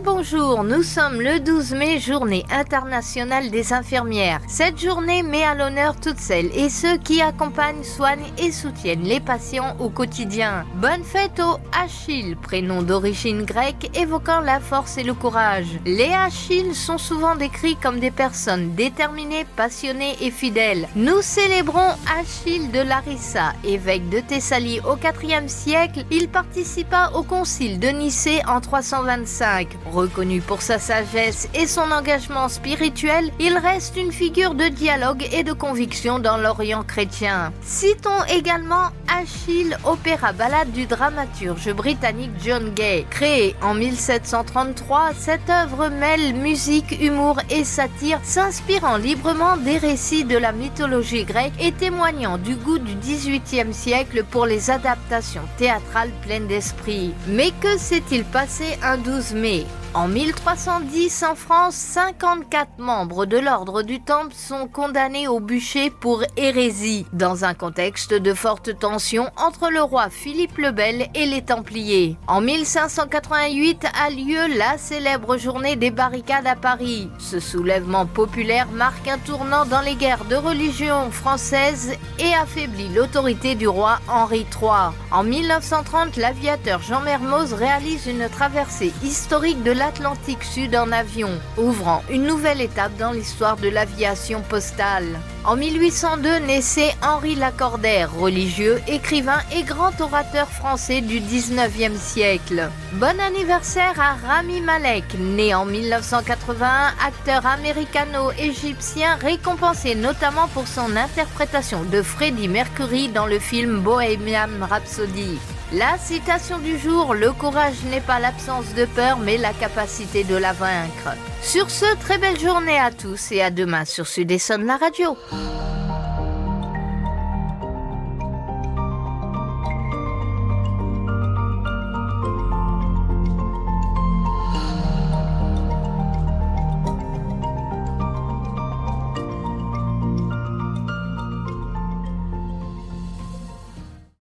bonjour, nous sommes le 12 mai, journée internationale des infirmières. Cette journée met à l'honneur toutes celles et ceux qui accompagnent, soignent et soutiennent les patients au quotidien. Bonne fête aux Achilles, prénom d'origine grecque évoquant la force et le courage. Les Achilles sont souvent décrits comme des personnes déterminées, passionnées et fidèles. Nous célébrons Achille de Larissa, évêque de Thessalie au IVe siècle. Il participa au concile de Nicée en 325. Reconnu pour sa sagesse et son engagement spirituel, il reste une figure de dialogue et de conviction dans l'Orient chrétien. Citons également Achille, opéra-ballade du dramaturge britannique John Gay. Créé en 1733, cette œuvre mêle musique, humour et satire, s'inspirant librement des récits de la mythologie grecque et témoignant du goût du XVIIIe siècle pour les adaptations théâtrales pleines d'esprit. Mais que s'est-il passé un 12 mai ? En 1310, en France, 54 membres de l'ordre du Temple sont condamnés au bûcher pour hérésie, dans un contexte de forte tension entre le roi Philippe le Bel et les Templiers. En 1588 a lieu la célèbre journée des barricades à Paris. Ce soulèvement populaire marque un tournant dans les guerres de religion françaises et affaiblit l'autorité du roi Henri III. En 1930, l'aviateur Jean Mermoz réalise une traversée historique de l'Atlantique Sud en avion, ouvrant une nouvelle étape dans l'histoire de l'aviation postale. En 1802 naissait Henri Lacordaire, religieux, écrivain et grand orateur français du 19e siècle. Bon anniversaire à Rami Malek, né en 1981, acteur américano-égyptien récompensé notamment pour son interprétation de Freddie Mercury dans le film Bohemian Rhapsody. La citation du jour, le courage n'est pas l'absence de peur mais la capacité de la vaincre. Sur ce, très belle journée à tous et à demain sur Sud Essonne la radio.